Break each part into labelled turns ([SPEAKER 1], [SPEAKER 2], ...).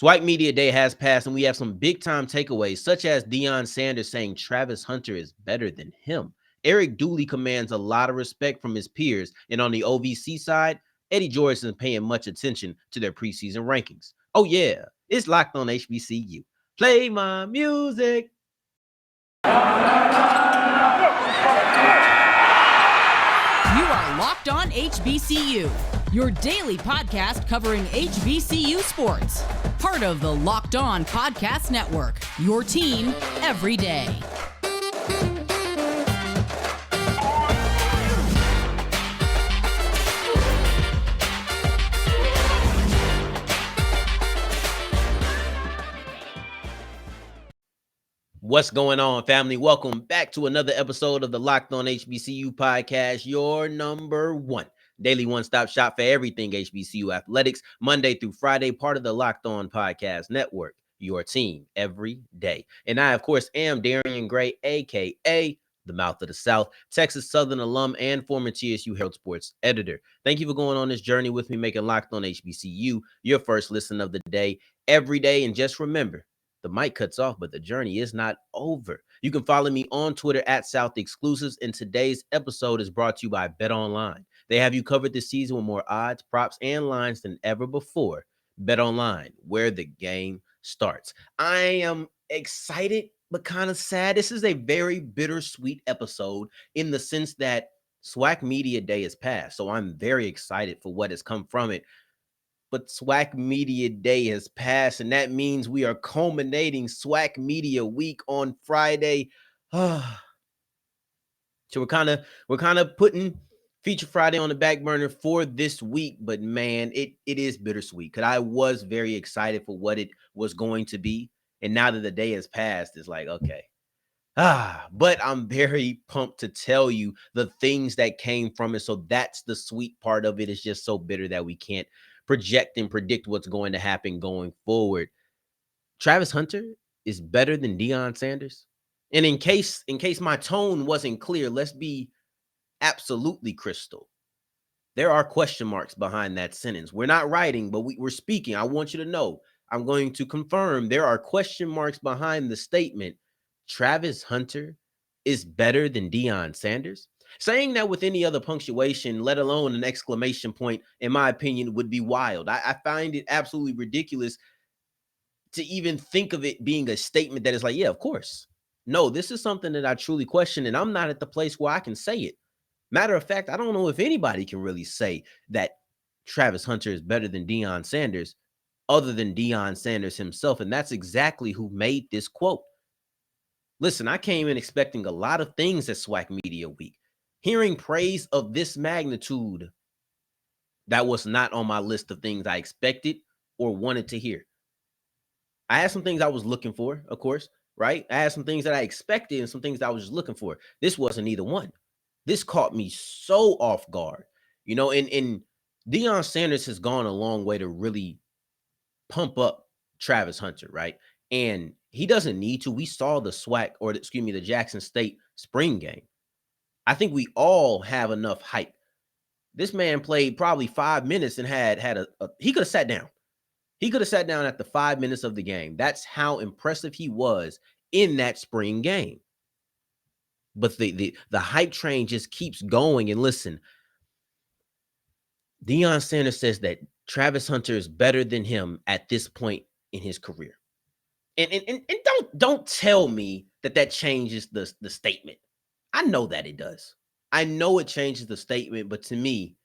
[SPEAKER 1] SWAC Media Day has passed, and we have some big-time takeaways, such as Deion Sanders saying Travis Hunter is better than him. Eric Dooley commands a lot of respect from his peers, and on the OVC side, Eddie George isn't paying much attention to their preseason rankings. Oh yeah, it's Locked on HBCU. Play my music.
[SPEAKER 2] You are Locked on HBCU, your daily podcast covering HBCU sports. Part of the Locked On Podcast Network, your team every day.
[SPEAKER 1] What's going on, family? Welcome back to another episode of the Locked on HBCU podcast, your number one daily one-stop shop for everything HBCU athletics, Monday through Friday, part of the Locked On Podcast Network, your team every day. And I, of course, am Darian Gray, a.k.a. the Mouth of the South, Texas Southern alum and former TSU Herald Sports editor. Thank you for going on this journey with me, making Locked on HBCU your first listen of the day every day. And just remember, the mic cuts off, but the journey is not over. You can follow me on Twitter at South Exclusives, and today's episode is brought to you by BetOnline. They have you covered this season with more odds, props, and lines than ever before. BetOnline, where the game starts. I am excited, but kind of sad. This is a very bittersweet episode in the sense that SWAC Media Day has passed, so I'm very excited for what has come from it. But SWAC Media Day has passed, and that means we are culminating SWAC Media Week on Friday. So we're kind of putting Feature Friday on the back burner for this week, but man, it is bittersweet because I was very excited for what it was going to be, and now that the day has passed, it's like, okay. But I'm very pumped to tell you the things that came from it. So that's the sweet part of it. It's just so bitter that we can't project and predict what's going to happen going forward. Travis Hunter is better than Deion Sanders. And in case my tone wasn't clear, let's be absolutely crystal. There are question marks behind that sentence. We're not writing, but we're speaking. I want you to know. I'm going to confirm there are question marks behind the statement. Travis Hunter is better than Deion Sanders. Saying that with any other punctuation, let alone an exclamation point, in my opinion, would be wild. I find it absolutely ridiculous to even think of it being a statement that is like, yeah, of course. No, this is something that I truly question, and I'm not at the place where I can say it. Matter of fact, I don't know if anybody can really say that Travis Hunter is better than Deion Sanders other than Deion Sanders himself, and that's exactly who made this quote. Listen, I came in expecting a lot of things at SWAC Media Week. Hearing praise of this magnitude, that was not on my list of things I expected or wanted to hear. I had some things I was looking for, of course, right? I had some things that I expected and some things that I was just looking for. This wasn't either one. This caught me so off guard, and Deion Sanders has gone a long way to really pump up Travis Hunter, right? And he doesn't need to. We saw the Jackson State spring game. I think we all have enough hype. This man played probably 5 minutes and he could have sat down. He could have sat down at the 5 minutes of the game. That's how impressive he was in that spring game. But the hype train just keeps going. And listen, Deion Sanders says that Travis Hunter is better than him at this point in his career. And don't tell me that changes the statement. I know that it does. I know it changes the statement, but to me,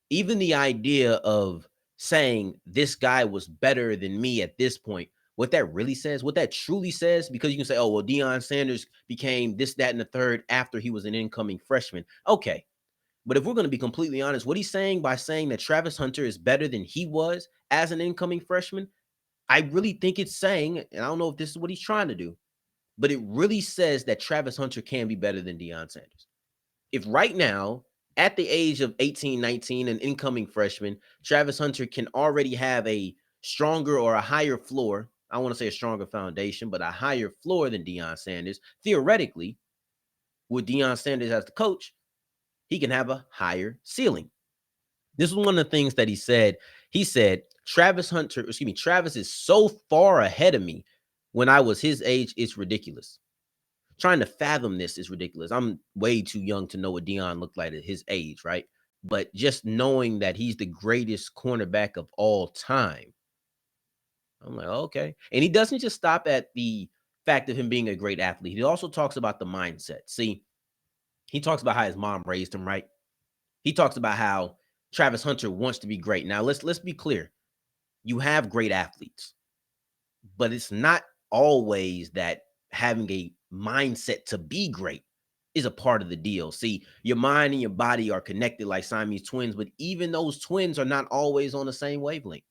[SPEAKER 1] even the idea of saying this guy was better than me at this point, what that really says, what that truly says, because you can say, oh, well, Deion Sanders became this, that, and the third after he was an incoming freshman. Okay. But if we're going to be completely honest, what he's saying by saying that Travis Hunter is better than he was as an incoming freshman, I really think it's saying, and I don't know if this is what he's trying to do, but it really says that Travis Hunter can be better than Deion Sanders. If right now, at the age of 18, 19, an incoming freshman, Travis Hunter can already have a stronger or a higher floor, I want to say a stronger foundation, but a higher floor than Deion Sanders, theoretically, with Deion Sanders as the coach, he can have a higher ceiling. This is one of the things that he said He said, Travis is so far ahead of me when I was his age, it's ridiculous. Trying to fathom this is ridiculous. I'm way too young to know what Deion looked like at his age, right? But just knowing that he's the greatest cornerback of all time, I'm like, okay. And he doesn't just stop at the fact of him being a great athlete. He also talks about the mindset. See, he talks about how his mom raised him, right? He talks about how Travis Hunter wants to be great. Now, let's be clear. You have great athletes, but it's not always that having a mindset to be great is a part of the deal. See, your mind and your body are connected like Siamese twins, but even those twins are not always on the same wavelength.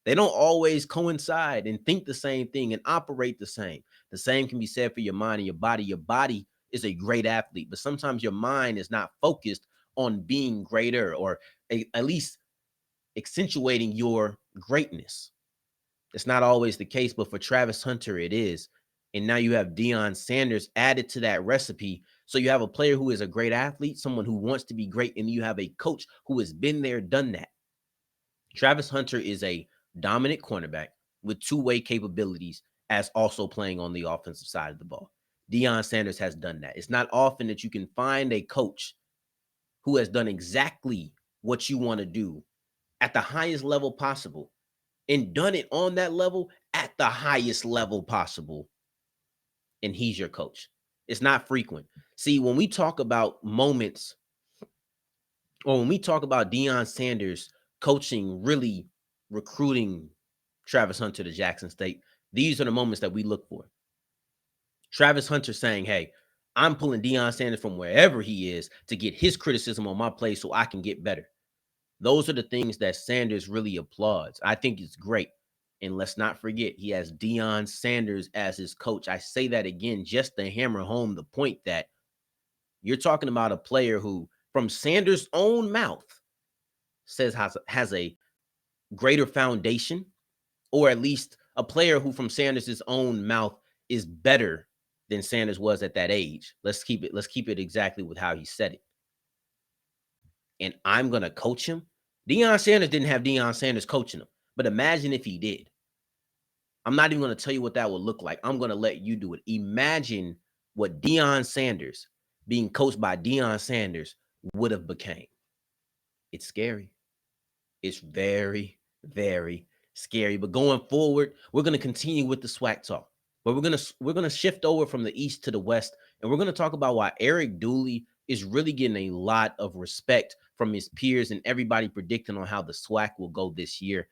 [SPEAKER 1] They don't always coincide and think the same thing and operate the same. The same can be said for your mind and your body. Your body is a great athlete, but sometimes your mind is not focused on being greater or at least accentuating your greatness. It's not always the case, but for Travis Hunter, it is. And now you have Deion Sanders added to that recipe. So you have a player who is a great athlete, someone who wants to be great, and you have a coach who has been there, done that. Travis Hunter is a dominant cornerback with two-way capabilities as also playing on the offensive side of the ball. Deion Sanders has done that. It's not often that you can find a coach who has done exactly what you want to do at the highest level possible and done it on that level at the highest level possible. And he's your coach. It's not frequent. See, when we talk about moments or when we talk about Deion Sanders coaching, really recruiting Travis Hunter to Jackson State, these are the moments that we look for. Travis Hunter saying, hey, I'm pulling Deion Sanders from wherever he is to get his criticism on my play so I can get better. Those are the things that Sanders really applauds. I think it's great. And let's not forget, he has Deion Sanders as his coach. I say that again just to hammer home the point that you're talking about a player who, from Sanders' own mouth, says has a greater foundation, or at least a player who, from Sanders' own mouth, is better than Sanders was at that age. Let's keep it exactly with how he said it. And I'm gonna coach him. Deion Sanders didn't have Deion Sanders coaching him, but imagine if he did. I'm not even going to tell you what that would look like. I'm going to let you do it. Imagine what Deion Sanders being coached by Deion Sanders would have became. It's scary. It's very, very scary. But going forward, we're going to continue with the SWAC talk. But we're gonna shift over from the east to the west, and we're going to talk about why Eric Dooley is really getting a lot of respect from his peers and everybody predicting on how the SWAC will go this year.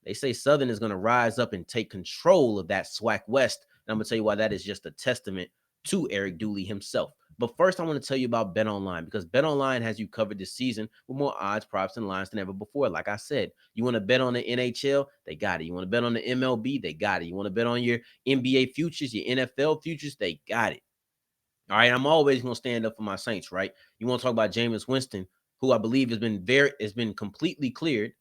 [SPEAKER 1] They say Southern is going to rise up and take control of that SWAC West. And I'm going to tell you why that is just a testament to Eric Dooley himself. But first, I want to tell you about BetOnline, because BetOnline has you covered this season with more odds, props, and lines than ever before. Like I said, you want to bet on the NHL? They got it. You want to bet on the MLB? They got it. You want to bet on your NBA futures, your NFL futures? They got it. All right, I'm always going to stand up for my Saints, right? You want to talk about Jameis Winston, who I believe has been completely cleared.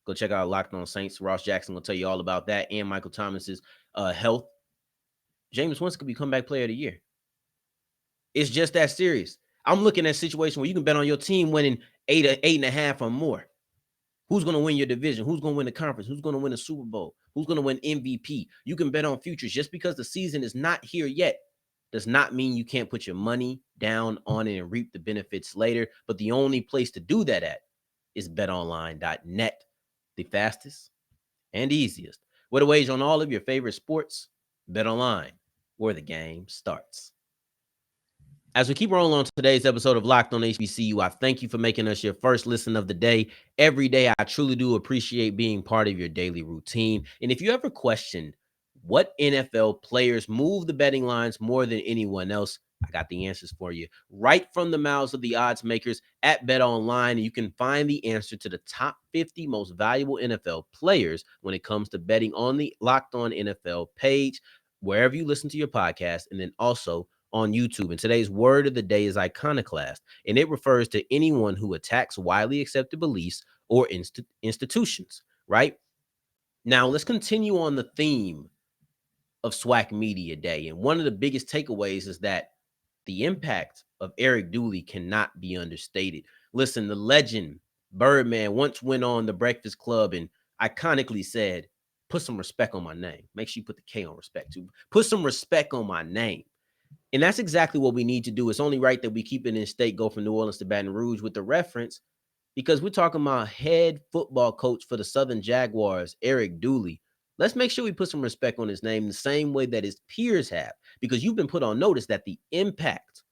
[SPEAKER 1] Go check out Locked On Saints. Ross Jackson will tell you all about that and Michael Thomas's health. Jameis Winston could be comeback player of the year. It's just that serious. I'm looking at a situation where you can bet on your team winning 8.5 or more. Who's going to win your division? Who's going to win the conference? Who's going to win the Super Bowl? Who's going to win MVP? You can bet on futures. Just because the season is not here yet does not mean you can't put your money down on it and reap the benefits later. But the only place to do that at is betonline.net. The fastest and easiest way to wager on all of your favorite sports. Bet online, where the game starts. As we keep rolling on today's episode of Locked on HBCU, I thank you for making us your first listen of the day. Every day, I truly do appreciate being part of your daily routine. And if you ever questioned what NFL players move the betting lines more than anyone else, I got the answers for you right from the mouths of the odds makers at BetOnline. You can find the answer to the top 50 most valuable NFL players when it comes to betting on the Locked On NFL page, wherever you listen to your podcast, and then also on YouTube. And today's word of the day is iconoclast, and it refers to anyone who attacks widely accepted beliefs or institutions, right? Now, let's continue on the theme of SWAC Media Day. And one of the biggest takeaways is that the impact of Eric Dooley cannot be understated. Listen, the legend Birdman once went on the Breakfast Club and iconically said, put some respect on my name. Make sure you put the K on respect too. Put some respect on my name. And that's exactly what we need to do. It's only right that we keep it in state, go from New Orleans to Baton Rouge with the reference, because we're talking about head football coach for the Southern Jaguars, Eric Dooley. Let's make sure we put some respect on his name the same way that his peers have, because you've been put on notice that the impact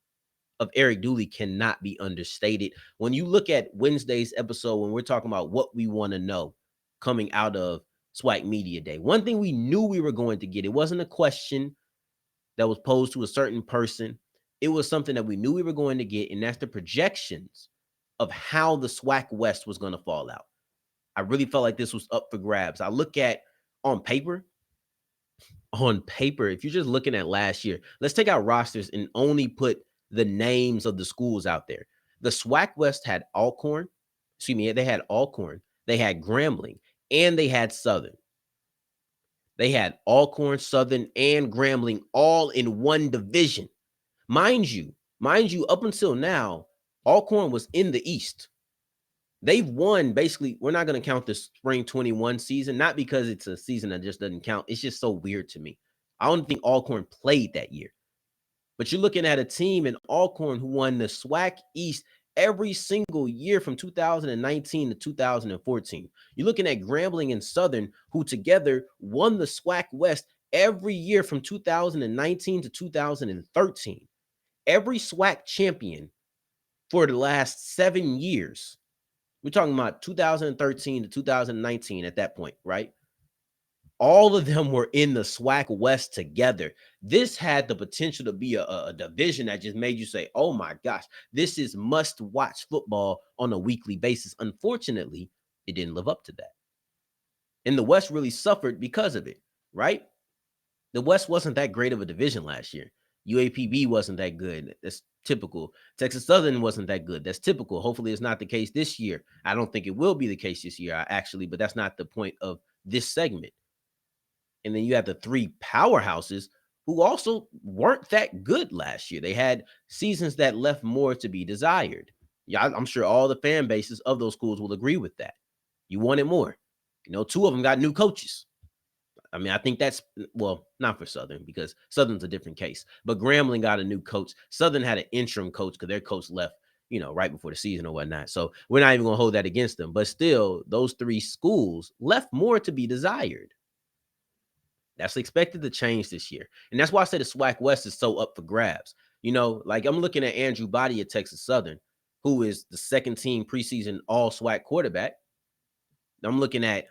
[SPEAKER 1] of Eric Dooley cannot be understated. When you look at Wednesday's episode, when we're talking about what we want to know coming out of SWAC Media Day, one thing we knew we were going to get, it wasn't a question that was posed to a certain person. It was something that we knew we were going to get, and that's the projections of how the SWAC West was going to fall out. I really felt like this was up for grabs. I look at on paper, if you're just looking at last year, let's take out rosters and only put the names of the schools out there. The SWAC West had Alcorn, they had Alcorn, they had Grambling, and they had Southern. They had Alcorn, Southern, and Grambling all in one division. Mind you, up until now, Alcorn was in the East. They've won basically. We're not going to count the spring 21 season, not because it's a season that just doesn't count. It's just so weird to me. I don't think Alcorn played that year. But you're looking at a team in Alcorn who won the SWAC East every single year from 2019 to 2014. You're looking at Grambling and Southern, who together won the SWAC West every year from 2019 to 2013. Every SWAC champion for the last 7 years. We're talking about 2013 to 2019 at that point, right? All of them were in the SWAC West together. This had the potential to be a division that just made you say, oh my gosh, this is must-watch football on a weekly basis. Unfortunately, it didn't live up to that. And the West really suffered because of it, right? The West wasn't that great of a division last year. UAPB wasn't that good. That's typical. Texas Southern wasn't that good. That's typical. Hopefully it's not the case this year. I don't think it will be the case this year, actually, but that's not the point of this segment. And then you have the three powerhouses who also weren't that good last year. They had seasons that left more to be desired. Yeah, I'm sure all the fan bases of those schools will agree with that. You wanted more. Two of them got new coaches. I mean, I think that's, well, not for Southern, because Southern's a different case. But Grambling got a new coach. Southern had an interim coach because their coach left, right before the season or whatnot. So we're not even going to hold that against them. But still, those three schools left more to be desired. That's expected to change this year. And that's why I said the SWAC West is so up for grabs. Like I'm looking at Andrew Body at Texas Southern, who is the second team preseason all SWAC quarterback. I'm looking at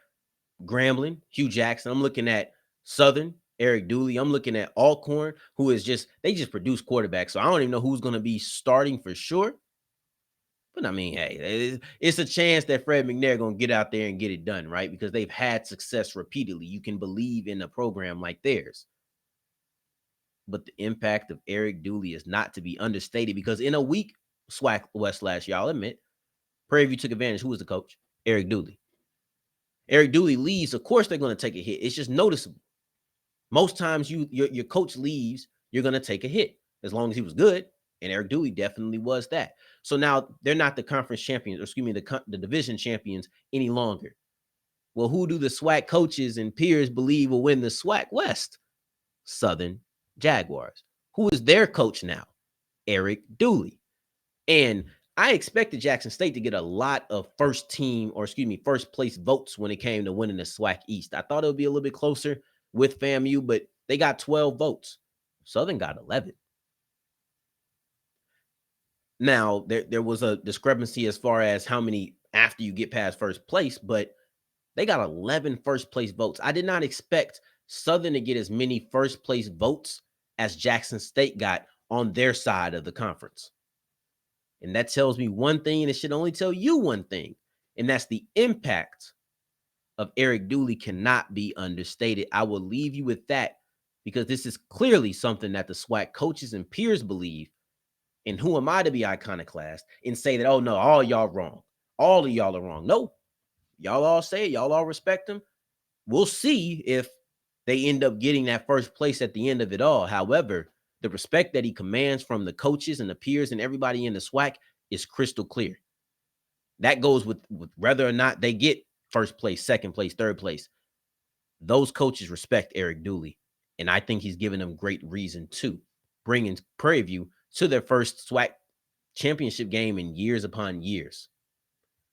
[SPEAKER 1] Grambling, Hugh Jackson. I'm looking at Southern, Eric Dooley. I'm looking at Alcorn, who is they just produce quarterbacks. So I don't even know who's going to be starting for sure. But I mean, hey, it's a chance that Fred McNair going to get out there and get it done, right? Because they've had success repeatedly. You can believe in a program like theirs. But the impact of Eric Dooley is not to be understated, because in a weak SWAC West last year, I'll admit, Prairie View took advantage. Who was the coach? Eric Dooley. Eric Dooley leaves. Of course, they're going to take a hit. It's just noticeable. Most times your coach leaves, you're going to take a hit, as long as he was good. And Eric Dooley definitely was that. So now they're not the conference champions, or excuse me, the division champions any longer. Well, who do the SWAC coaches and peers believe will win the SWAC West? Southern Jaguars. Who is their coach now? Eric Dooley. And I expected Jackson State to get a lot of first place votes when it came to winning the SWAC East. I thought it would be a little bit closer with FAMU, but they got 12 votes. Southern got 11. Now, there was a discrepancy as far as how many after you get past first place, but they got 11 first place votes. I did not expect Southern to get as many first place votes as Jackson State got on their side of the conference. And that tells me one thing, and it should only tell you one thing, and that's the impact of Eric Dooley cannot be understated. I will leave you with that, because this is clearly something that the SWAC coaches and peers believe. And who am I to be iconoclast and say that, oh no, all y'all wrong. All of y'all are wrong. No, y'all all say it. Y'all all respect him. We'll see if they end up getting that first place at the end of it all. However, the respect that he commands from the coaches and the peers and everybody in the SWAC is crystal clear. That goes with whether or not they get first place, second place, third place. Those coaches respect Eric Dooley, and I think he's given them great reason to, bringing Prairie View to their first SWAC championship game in years upon years.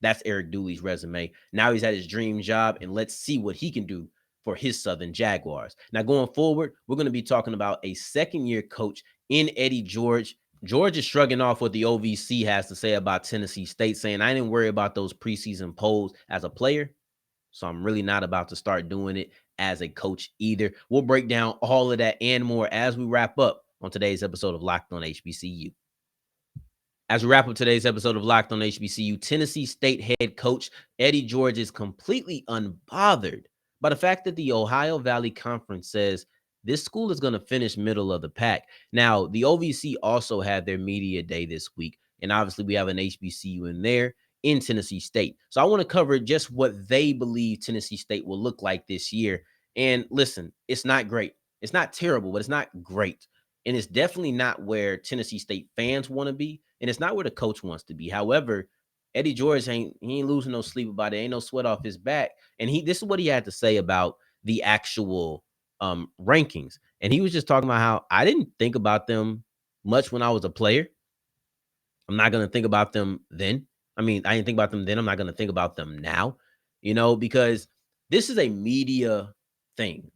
[SPEAKER 1] That's Eric Dooley's resume. Now he's at his dream job, and let's see what he can do for his Southern Jaguars. Now, going forward, we're going to be talking about a second-year coach in Eddie George. George is shrugging off what the OVC has to say about Tennessee State, saying, I didn't worry about those preseason polls as a player, so I'm really not about to start doing it as a coach either. We'll break down all of that and more as we wrap up on today's episode of Locked on HBCU. As we wrap up today's episode of Locked on HBCU, Tennessee State head coach Eddie George is completely unbothered by the fact that the Ohio Valley Conference says this school is going to finish middle of the pack. Now, the OVC also had their media day this week, and obviously we have an HBCU in there in Tennessee State. So I want to cover just what they believe Tennessee State will look like this year. And listen, it's not great. It's not terrible, but it's not great. And it's definitely not where Tennessee State fans want to be. And it's not where the coach wants to be. However, Eddie George ain't losing no sleep about it. Ain't no sweat off his back. And this is what he had to say about the actual rankings. And he was just talking about how I didn't think about them much when I was a player. I'm not going to think about them then. I didn't think about them then. I'm not going to think about them now, because this is a media thing.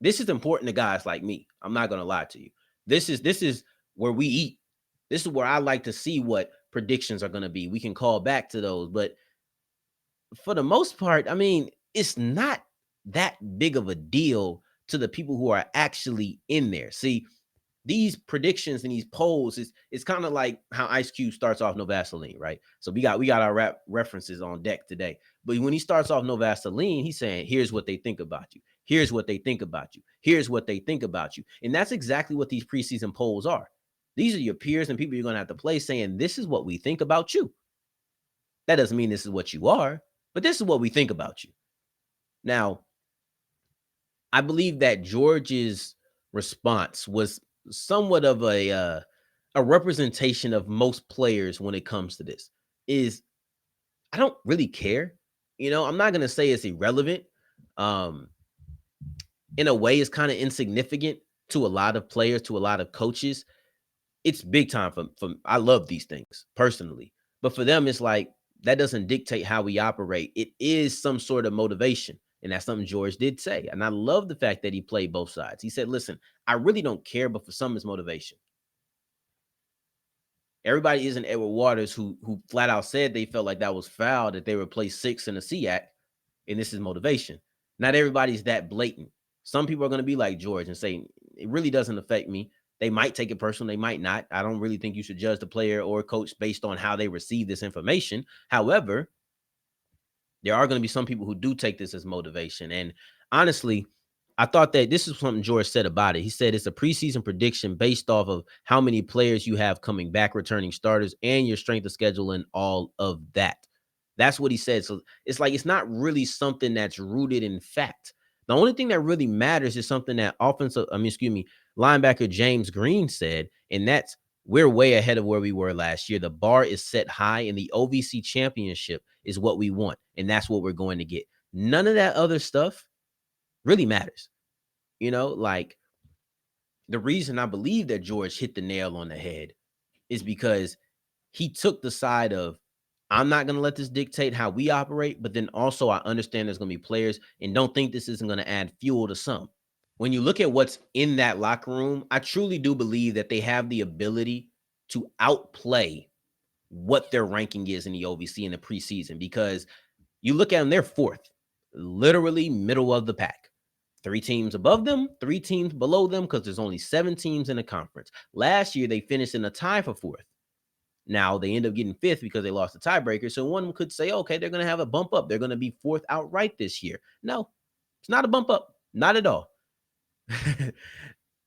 [SPEAKER 1] This is important to guys like me. I'm not going to lie to you. This is where we eat. This is where I like to see what predictions are going to be. We can call back to those. But for the most part, it's not that big of a deal to the people who are actually in there. See, these predictions and these polls, it's kind of like how Ice Cube starts off No Vaseline, right? So we got our rap references on deck today. But when he starts off No Vaseline, he's saying, here's what they think about you. Here's what they think about you. Here's what they think about you. And that's exactly what these preseason polls are. These are your peers and people you're going to have to play saying, this is what we think about you. That doesn't mean this is what you are, but this is what we think about you. Now, I believe that George's response was somewhat of a representation of most players when it comes to this. Is I don't really care. I'm not going to say it's irrelevant. In a way, it's kind of insignificant to a lot of players, to a lot of coaches. It's big time for I love these things personally, but for them, it's like that doesn't dictate how we operate. It is some sort of motivation. And that's something George did say. And I love the fact that he played both sides. He said, listen, I really don't care, but for some, it's motivation. Everybody isn't Edward Waters, who flat out said they felt like that was foul, that they were placed 6th in the SEAC, and this is motivation. Not everybody's that blatant. Some people are going to be like George and say, it really doesn't affect me. They might take it personal. They might not. I don't really think you should judge the player or coach based on how they receive this information. However, there are going to be some people who do take this as motivation. And honestly, I thought that this is something George said about it. He said it's a preseason prediction based off of how many players you have coming back, returning starters, and your strength of schedule and all of that. That's what he said. So it's like it's not really something that's rooted in fact. The only thing that really matters is something that linebacker James Green said, and that's we're way ahead of where we were last year. The bar is set high, and the OVC championship is what we want, and that's what we're going to get. None of that other stuff really matters. Like the reason I believe that George hit the nail on the head is because he took the side of, I'm not going to let this dictate how we operate, but then also I understand there's going to be players and don't think this isn't going to add fuel to some. When you look at what's in that locker room, I truly do believe that they have the ability to outplay what their ranking is in the OVC in the preseason, because you look at them, they're 4th, literally middle of the pack. 3 teams above them, 3 teams below them, because there's only 7 teams in the conference. Last year, they finished in a tie for 4th. Now, they end up getting 5th because they lost the tiebreaker. So one could say, okay, they're going to have a bump up. They're going to be 4th outright this year. No, it's not a bump up. Not at all.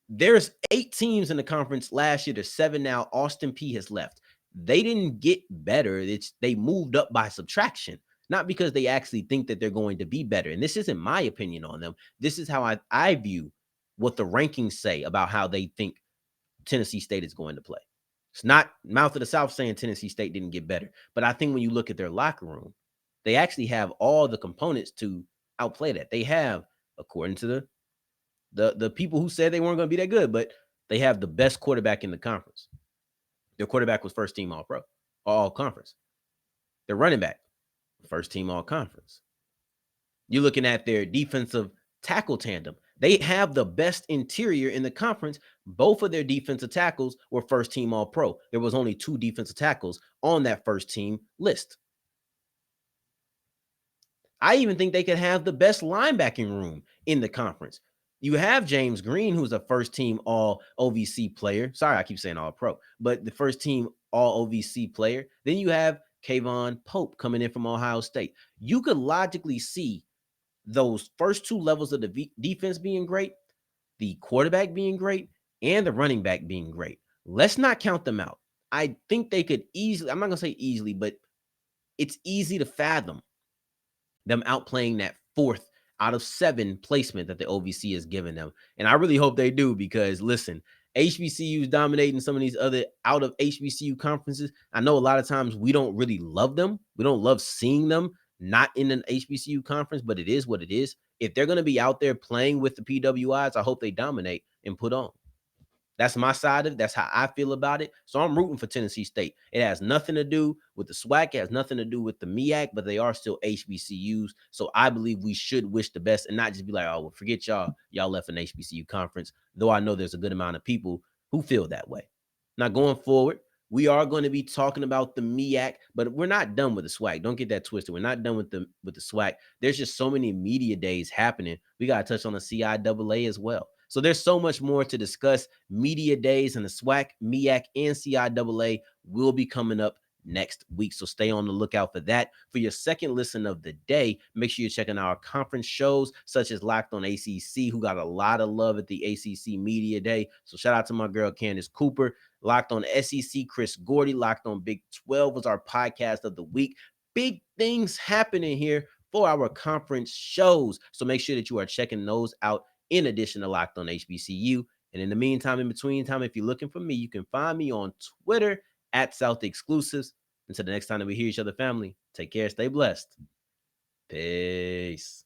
[SPEAKER 1] There's 8 teams in the conference last year. There's 7 now. Austin Peay has left. They didn't get better. They moved up by subtraction, not because they actually think that they're going to be better. And this isn't my opinion on them. This is how I view what the rankings say about how they think Tennessee State is going to play. It's not mouth of the South saying Tennessee State didn't get better. But I think when you look at their locker room, they actually have all the components to outplay that. They have, according to the people who said they weren't going to be that good, but they have the best quarterback in the conference. Their quarterback was first team all pro, all conference. Their running back, first team all conference. You're looking at their defensive tackle tandem. They have the best interior in the conference. Both of their defensive tackles were first team all pro. There was only 2 defensive tackles on that first team list. I even think they could have the best linebacking room in the conference. You have James Green, who's a first team all OVC player. Sorry, I keep saying all pro, but the first team all OVC player. Then you have Kayvon Pope coming in from Ohio State. You could logically see those first 2 levels of the defense being great, the quarterback being great, and the running back being great. Let's not count them out. I think they could easily, I'm not going to say easily, but it's easy to fathom them outplaying that 4th out of 7 placement that the OVC has given them. And I really hope they do because, listen, HBCUs dominating some of these other out of HBCU conferences. I know a lot of times we don't really love them. We don't love seeing them not in an HBCU conference, but it is what it is. If they're going to be out there playing with the PWIs, I hope they dominate and put on. That's my side of it. That's how I feel about it. So I'm rooting for Tennessee State. It has nothing to do with the SWAC. It has nothing to do with the MEAC, but they are still HBCUs. So I believe we should wish the best and not just be like, oh, well, forget y'all. Y'all left an HBCU conference, though I know there's a good amount of people who feel that way. Now, going forward, we are going to be talking about the MEAC, but we're not done with the SWAC. Don't get that twisted. We're not done with the SWAC. There's just so many media days happening. We got to touch on the CIAA as well. So there's so much more to discuss. Media days and the SWAC, MEAC, and CIAA will be coming up next week. So stay on the lookout for that. For your second listen of the day, make sure you're checking our conference shows such as Locked on ACC, who got a lot of love at the ACC Media Day. So shout out to my girl Candace Cooper. Locked on SEC, Chris Gordy. Locked on Big 12 was our podcast of the week. Big things happening here for our conference shows. So make sure that you are checking those out in addition to Locked on HBCU. And in the meantime, in between time, if you're looking for me, you can find me on Twitter at South Exclusives. Until the next time that we hear each other, family, take care, stay blessed. Peace.